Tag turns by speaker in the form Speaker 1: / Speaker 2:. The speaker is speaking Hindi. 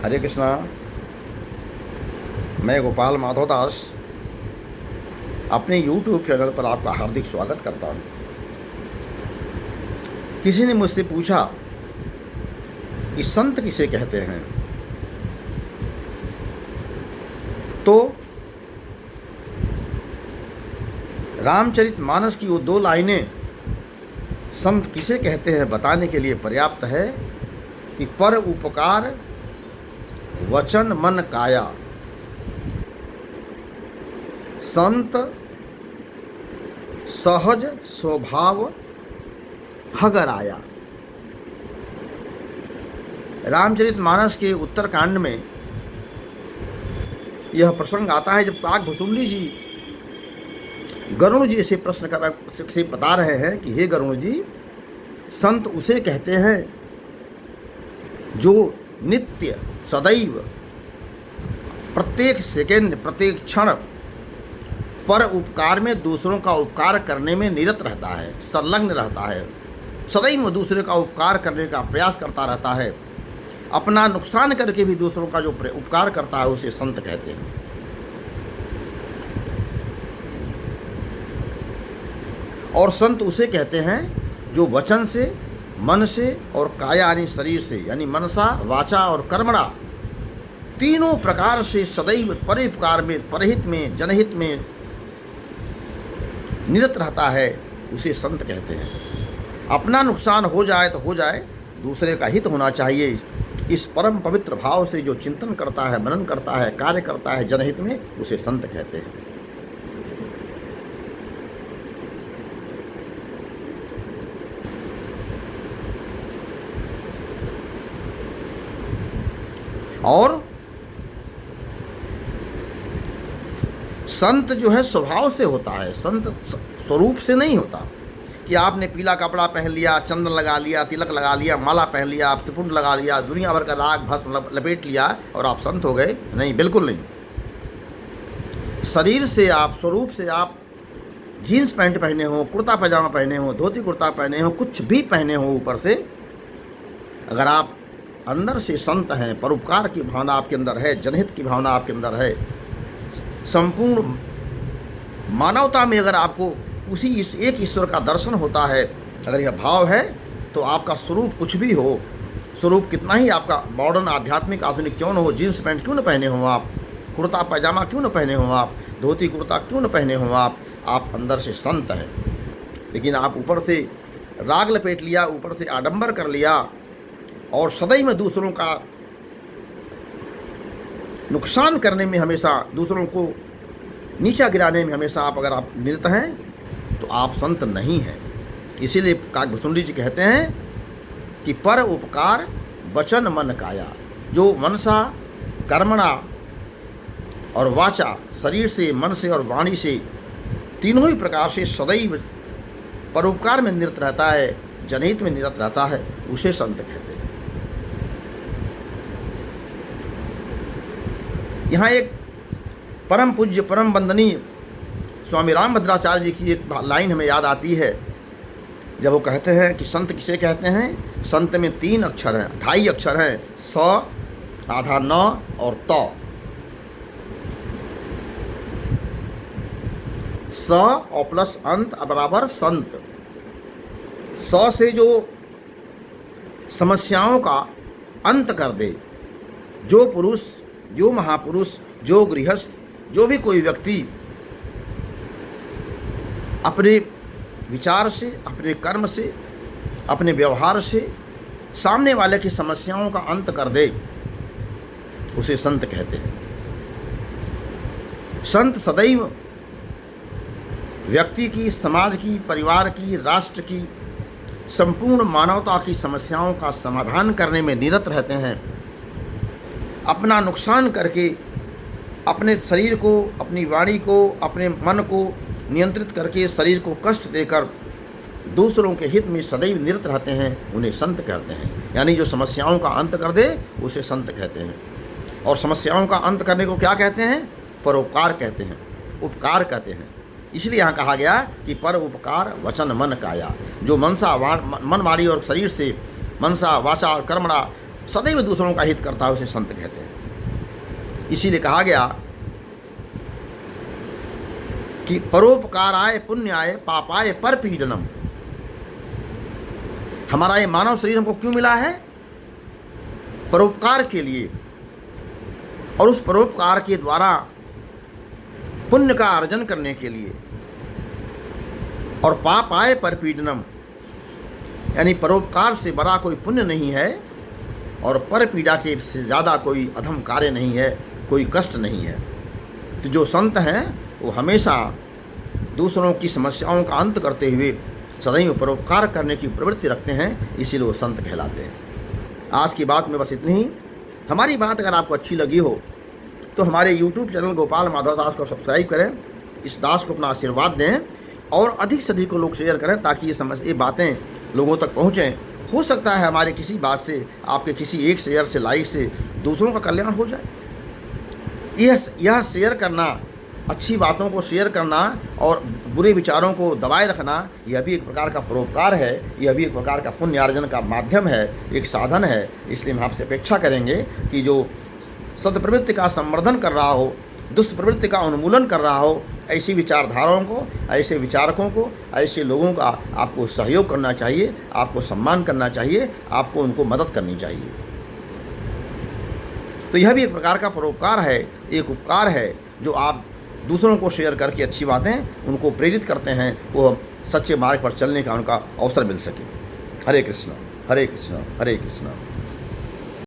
Speaker 1: हरे कृष्णा। मैं गोपाल माधव दास अपने YouTube चैनल पर आपका हार्दिक स्वागत करता हूँ। किसी ने मुझसे पूछा कि संत किसे कहते हैं, तो रामचरितमानस की वो 2 लाइनें संत किसे कहते हैं बताने के लिए पर्याप्त है कि पर उपकार वचन मन काया, संत सहज स्वभाव भगराया। रामचरितमानस के उत्तरकांड में यह प्रसंग आता है जब काकभुसुंडी जी गरुण जी से प्रश्न से बता रहे हैं कि हे गरुण जी, संत उसे कहते हैं जो नित्य सदैव प्रत्येक सेकंड प्रत्येक क्षण पर उपकार में दूसरों का उपकार करने में निरत रहता है, संलग्न रहता है, सदैव दूसरे का उपकार करने का प्रयास करता रहता है, अपना नुकसान करके भी दूसरों का जो उपकार करता है उसे संत कहते हैं। और संत उसे कहते हैं जो वचन से, मन से और काया यानी शरीर से, यानी मनसा वाचा और कर्मणा तीनों प्रकार से सदैव परोपकार में, परहित में, जनहित में निरत रहता है, उसे संत कहते हैं। अपना नुकसान हो जाए तो हो जाए, दूसरे का हित होना चाहिए, इस परम पवित्र भाव से जो चिंतन करता है, मनन करता है, कार्य करता है जनहित में, उसे संत कहते हैं। और संत जो है स्वभाव से होता है, संत स्वरूप से नहीं होता कि आपने पीला कपड़ा पहन लिया, चंदन लगा लिया, तिलक लगा लिया, माला पहन लिया, त्रिपुंड लगा लिया, दुनिया भर का राग भस्म लपेट लिया और आप संत हो गए। नहीं, बिल्कुल नहीं। शरीर से आप, स्वरूप से आप जीन्स पैंट पहने हो, कुर्ता पैजामा पहने हो, धोती कुर्ता पहने हो, कुछ भी पहने हो ऊपर से, अगर आप अंदर से संत हैं, परोपकार की भावना आपके अंदर है, जनहित की भावना आपके अंदर है, संपूर्ण मानवता में अगर आपको उसी एक ईश्वर का दर्शन होता है, अगर यह भाव है, तो आपका स्वरूप कुछ भी हो, स्वरूप कितना ही आपका मॉडर्न आध्यात्मिक आधुनिक क्यों न हो, जीन्स पैंट क्यों न पहने हो आप, कुर्ता पैजामा क्यों न पहने हो आप, धोती कुर्ता क्यों न पहने हो आप अंदर से संत हैं। लेकिन आप ऊपर से राग लपेट लिया, ऊपर से आडंबर कर लिया और सदैव में दूसरों का नुकसान करने में, हमेशा दूसरों को नीचा गिराने में हमेशा अगर आप निरत हैं तो आप संत नहीं हैं। इसीलिए काकभुसुंडी जी कहते हैं कि पर उपकार वचन मन काया, जो मनसा कर्मणा और वाचा, शरीर से, मन से और वाणी से, तीनों ही प्रकार से सदैव परोपकार में निरत रहता है, जनहित में निरत रहता है, उसे संत कहते हैं। यहाँ एक परम पूज्य परम वंदनीय स्वामी रामभद्राचार्य जी की एक लाइन हमें याद आती है, जब वो कहते हैं कि संत किसे कहते हैं। संत में 3 अक्षर हैं, 2.5 अक्षर हैं, स आधा न और त। स और प्लस अंत बराबर संत। स से जो समस्याओं का अंत कर दे, जो पुरुष, जो महापुरुष, जो गृहस्थ, जो भी कोई व्यक्ति अपने विचार से, अपने कर्म से, अपने व्यवहार से सामने वाले की समस्याओं का अंत कर दे, उसे संत कहते हैं। संत सदैव व्यक्ति की, समाज की, परिवार की, राष्ट्र की, संपूर्ण मानवता की समस्याओं का समाधान करने में निरत रहते हैं। अपना नुकसान करके, अपने शरीर को, अपनी वाणी को, अपने मन को नियंत्रित करके, शरीर को कष्ट देकर दूसरों के हित में सदैव निरत रहते हैं, उन्हें संत कहते हैं। यानी जो समस्याओं का अंत कर दे, उसे संत कहते हैं। और समस्याओं का अंत करने को क्या कहते हैं? परोपकार कहते हैं, उपकार कहते हैं। इसलिए यहाँ कहा गया कि पर उपकार वचन मन काया, जो मन वाणी और शरीर से, मनसा वाचा और कर्मणा सदैव दूसरों का हित करता है उसे संत कहते हैं। इसीलिए कहा गया कि परोपकाराय पुण्याय पापाय परपीडनम। हमारा ये मानव शरीर हमको क्यों मिला है? परोपकार के लिए, और उस परोपकार के द्वारा पुण्य का अर्जन करने के लिए। और पापाय परपीडनम, यानी परोपकार से बड़ा कोई पुण्य नहीं है और परपीड़ा के से ज़्यादा कोई अधम कार्य नहीं है, कोई कष्ट नहीं है। तो जो संत हैं वो हमेशा दूसरों की समस्याओं का अंत करते हुए सदैव परोपकार करने की प्रवृत्ति रखते हैं, इसीलिए वो संत कहलाते हैं। आज की बात में बस इतनी ही। हमारी बात अगर आपको अच्छी लगी हो तो हमारे YouTube चैनल गोपाल माधव दास को सब्सक्राइब करें, इस दास को अपना आशीर्वाद दें और अधिक से अधिक को लोग शेयर करें ताकि ये बातें लोगों तक पहुँचें। हो सकता है हमारी किसी बात से, आपके किसी एक शेयर से, लाइक से दूसरों का कल्याण हो जाए। यह शेयर करना, अच्छी बातों को शेयर करना और बुरे विचारों को दबाए रखना, यह भी एक प्रकार का परोपकार है, यह भी एक प्रकार का पुण्यार्जन का माध्यम है, एक साधन है। इसलिए हम आपसे अपेक्षा करेंगे कि जो सत्प्रवृत्ति का संवर्धन कर रहा हो, दुष्ट प्रवृत्ति का उन्मूलन कर रहा हो, ऐसी विचारधाराओं को, ऐसे विचारकों को, ऐसे लोगों का आपको सहयोग करना चाहिए, आपको सम्मान करना चाहिए, आपको उनको मदद करनी चाहिए। तो यह भी एक प्रकार का परोपकार है, एक उपकार है जो आप दूसरों को शेयर करके अच्छी बातें उनको प्रेरित करते हैं, वो सच्चे मार्ग पर चलने का उनका अवसर मिल सके। हरे कृष्ण हरे कृष्ण हरे कृष्ण।